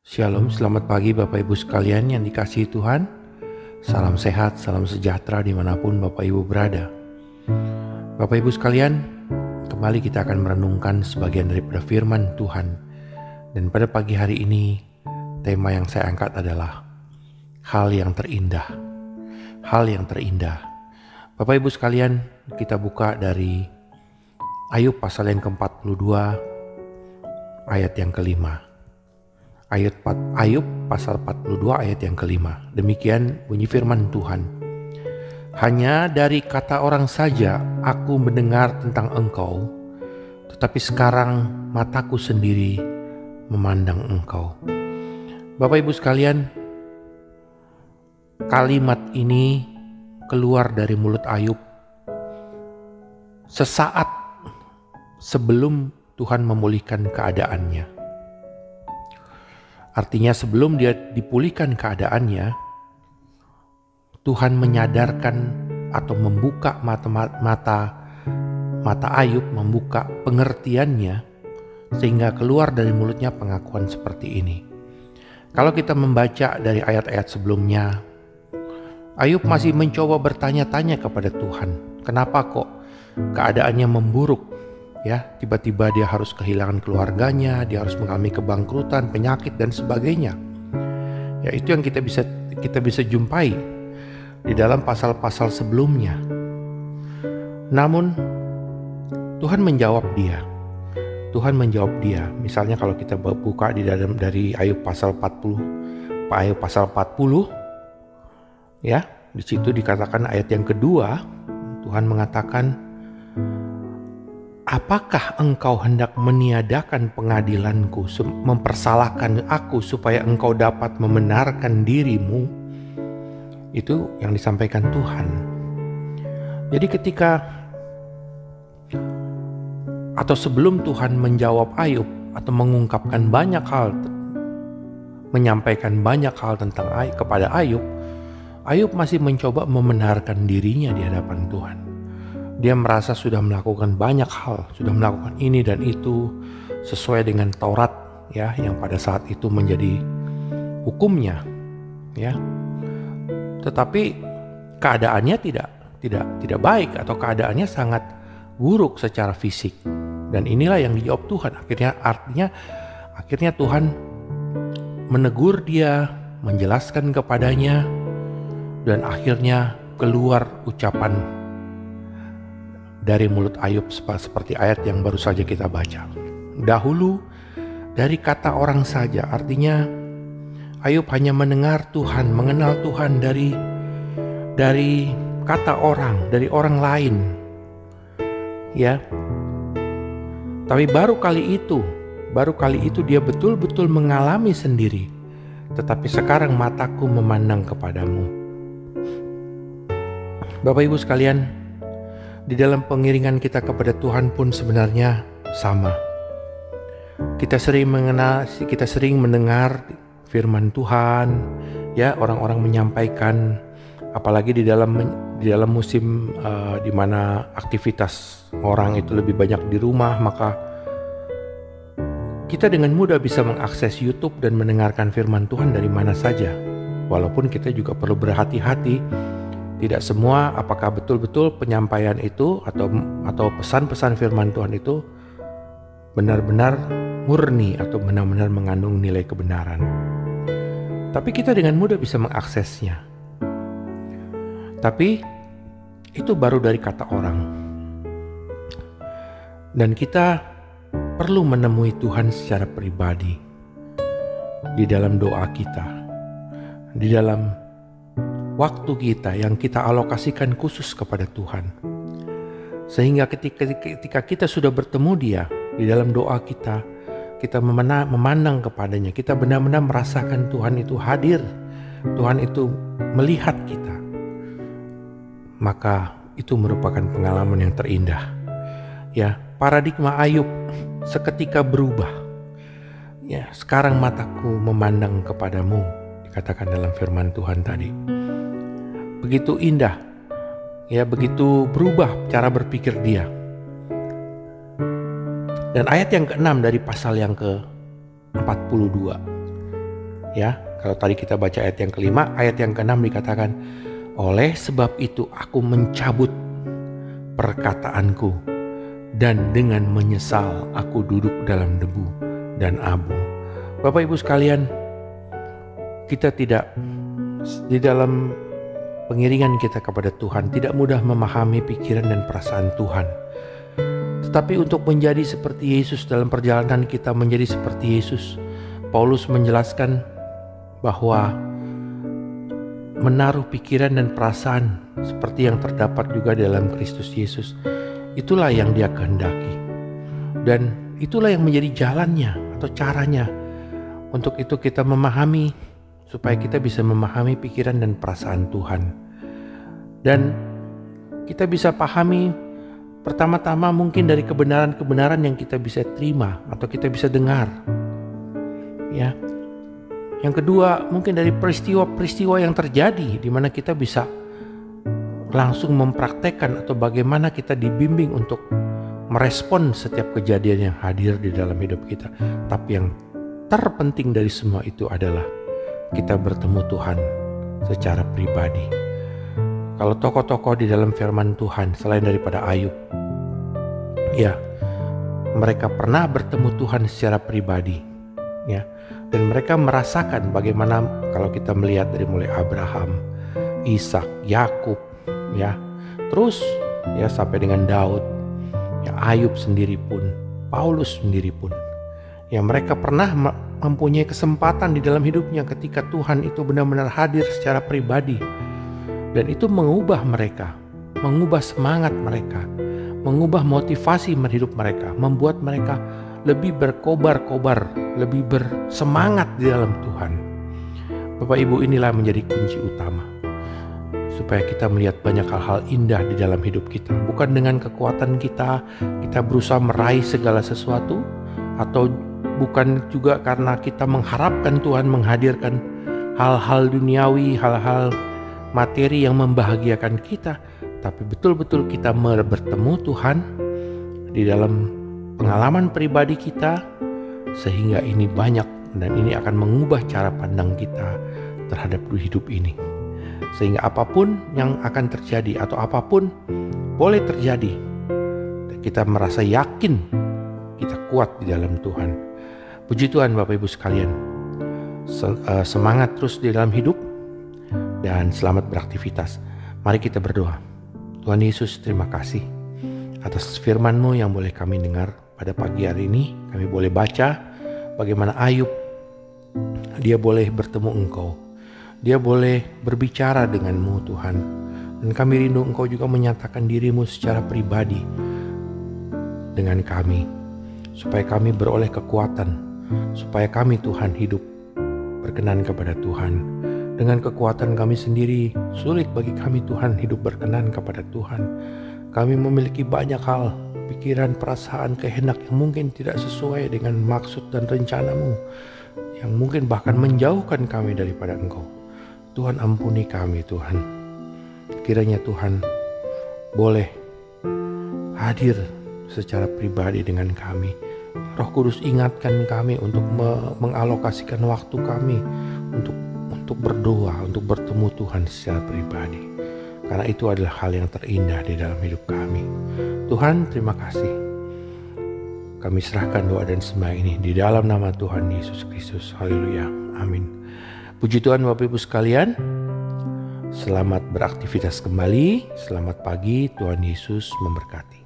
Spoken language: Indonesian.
Shalom, selamat pagi Bapak Ibu sekalian yang dikasihi Tuhan. Salam sehat, salam sejahtera dimanapun Bapak Ibu berada. Bapak Ibu sekalian, kembali kita akan merenungkan sebagian daripada firman Tuhan. Dan pada pagi hari ini, tema yang saya angkat adalah hal yang terindah. Hal yang terindah. Bapak Ibu sekalian, kita buka dari Ayub pasal yang ke-42, ayat yang kelima. Ayub pasal 42 ayat yang kelima. Demikian bunyi firman Tuhan. Hanya dari kata orang saja aku mendengar tentang engkau, tetapi sekarang mataku sendiri memandang engkau. Bapak Ibu sekalian, kalimat ini keluar dari mulut Ayub sesaat sebelum Tuhan memulihkan keadaannya. Artinya sebelum dia dipulihkan keadaannya, Tuhan menyadarkan atau membuka mata Ayub, membuka pengertiannya, sehingga keluar dari mulutnya pengakuan seperti ini. Kalau kita membaca dari ayat-ayat sebelumnya, Ayub masih mencoba bertanya-tanya kepada Tuhan, kenapa kok keadaannya memburuk? Ya, tiba-tiba dia harus kehilangan keluarganya, dia harus mengalami kebangkrutan, penyakit dan sebagainya. Ya, itu yang kita bisa jumpai di dalam pasal-pasal sebelumnya. Namun Tuhan menjawab dia. Misalnya kalau kita buka dari Ayub pasal 40, Ayub pasal 40, ya, di situ dikatakan ayat yang kedua, Tuhan mengatakan, apakah engkau hendak meniadakan pengadilanku, mempersalahkan aku supaya engkau dapat membenarkan dirimu? Itu yang disampaikan Tuhan. Jadi sebelum Tuhan menjawab Ayub atau mengungkapkan banyak hal, menyampaikan banyak hal tentang kepada Ayub, Ayub masih mencoba membenarkan dirinya di hadapan Tuhan. Dia merasa sudah melakukan banyak hal, sudah melakukan ini dan itu sesuai dengan Taurat, ya, yang pada saat itu menjadi hukumnya, ya. Tetapi keadaannya tidak baik atau keadaannya sangat buruk secara fisik. Dan inilah yang dijawab Tuhan. Akhirnya Tuhan menegur dia, menjelaskan kepadanya, dan akhirnya keluar ucapan dari mulut Ayub seperti ayat yang baru saja kita baca. Dahulu dari kata orang saja, artinya Ayub hanya mendengar Tuhan, mengenal Tuhan dari kata orang, dari orang lain. Ya. Tapi baru kali itu dia betul-betul mengalami sendiri. Tetapi sekarang mataku memandang kepadamu. Bapak Ibu sekalian, di dalam pengiringan kita kepada Tuhan pun sebenarnya sama. Kita sering mendengar firman Tuhan, ya, orang-orang menyampaikan, apalagi di dalam musim di mana aktivitas orang itu lebih banyak di rumah, maka kita dengan mudah bisa mengakses YouTube dan mendengarkan firman Tuhan dari mana saja. Walaupun kita juga perlu berhati-hati. Tidak semua apakah betul-betul penyampaian itu atau pesan-pesan firman Tuhan itu benar-benar murni atau benar-benar mengandung nilai kebenaran. Tapi kita dengan mudah bisa mengaksesnya. Tapi itu baru dari kata orang. Dan kita perlu menemui Tuhan secara pribadi di dalam doa kita, di dalam waktu kita yang kita alokasikan khusus kepada Tuhan. Sehingga ketika kita sudah bertemu Dia di dalam doa kita memandang kepadanya, kita benar-benar merasakan Tuhan itu hadir, Tuhan itu melihat kita. Maka itu merupakan pengalaman yang terindah. Ya, paradigma Ayub seketika berubah. Ya, sekarang mataku memandang kepadamu, dikatakan dalam firman Tuhan tadi. Begitu indah, ya, begitu berubah cara berpikir dia. Dan ayat yang ke-6 dari pasal yang ke-42. Ya, kalau tadi kita baca ayat yang kelima, ayat yang keenam dikatakan, oleh sebab itu aku mencabut perkataanku dan dengan menyesal aku duduk dalam debu dan abu. Bapak Ibu sekalian, kita tidak di dalam pengiringan kita kepada Tuhan tidak mudah memahami pikiran dan perasaan Tuhan. Tetapi untuk menjadi seperti Yesus dalam perjalanan kita menjadi seperti Yesus, Paulus menjelaskan bahwa menaruh pikiran dan perasaan seperti yang terdapat juga dalam Kristus Yesus, itulah yang Dia kehendaki. Dan itulah yang menjadi jalannya atau caranya. Untuk itu kita memahami, supaya kita bisa memahami pikiran dan perasaan Tuhan. Dan kita bisa pahami pertama-tama mungkin dari kebenaran-kebenaran yang kita bisa terima atau kita bisa dengar. Ya. Yang kedua, mungkin dari peristiwa-peristiwa yang terjadi di mana kita bisa langsung mempraktekkan atau bagaimana kita dibimbing untuk merespon setiap kejadian yang hadir di dalam hidup kita. Tapi yang terpenting dari semua itu adalah kita bertemu Tuhan secara pribadi. Kalau tokoh-tokoh di dalam firman Tuhan selain daripada Ayub, ya, mereka pernah bertemu Tuhan secara pribadi, ya, dan mereka merasakan bagaimana kalau kita melihat dari mulai Abraham, Ishak, Yakub, ya, terus ya sampai dengan Daud, ya, Ayub sendiri pun, Paulus sendiri pun, ya, mereka pernah mempunyai kesempatan di dalam hidupnya ketika Tuhan itu benar-benar hadir secara pribadi. Dan itu mengubah mereka, mengubah semangat mereka, mengubah motivasi hidup mereka, membuat mereka lebih berkobar-kobar, lebih bersemangat di dalam Tuhan. Bapak Ibu, inilah menjadi kunci utama supaya kita melihat banyak hal-hal indah di dalam hidup kita. Bukan dengan kekuatan kita berusaha meraih segala sesuatu, atau bukan juga karena kita mengharapkan Tuhan menghadirkan hal-hal duniawi, hal-hal materi yang membahagiakan kita, tapi betul-betul kita bertemu Tuhan di dalam pengalaman pribadi kita, sehingga ini banyak dan ini akan mengubah cara pandang kita terhadap hidup ini. Sehingga apapun yang akan terjadi atau apapun boleh terjadi, kita merasa yakin kita kuat di dalam Tuhan. Puji Tuhan Bapak Ibu sekalian, semangat terus di dalam hidup dan selamat beraktivitas. Mari kita berdoa. Tuhan Yesus, terima kasih atas firman-Mu yang boleh kami dengar pada pagi hari ini. Kami boleh baca bagaimana Ayub, dia boleh bertemu Engkau, dia boleh berbicara dengan-Mu Tuhan. Dan kami rindu Engkau juga menyatakan diri-Mu secara pribadi dengan kami, supaya kami beroleh kekuatan, supaya kami Tuhan hidup berkenan kepada Tuhan. Dengan kekuatan kami sendiri, sulit bagi kami Tuhan hidup berkenan kepada Tuhan. Kami memiliki banyak hal, pikiran, perasaan, kehendak yang mungkin tidak sesuai dengan maksud dan rencana-Mu, yang mungkin bahkan menjauhkan kami daripada Engkau. Tuhan, ampuni kami Tuhan. Kiranya Tuhan boleh hadir secara pribadi dengan kami. Roh Kudus, ingatkan kami untuk mengalokasikan waktu kami untuk berdoa, untuk bertemu Tuhan secara pribadi. Karena itu adalah hal yang terindah di dalam hidup kami. Tuhan, terima kasih. Kami serahkan doa dan sembah ini di dalam nama Tuhan Yesus Kristus. Haleluya. Amin. Puji Tuhan Bapak Ibu sekalian. Selamat beraktivitas kembali. Selamat pagi. Tuhan Yesus memberkati.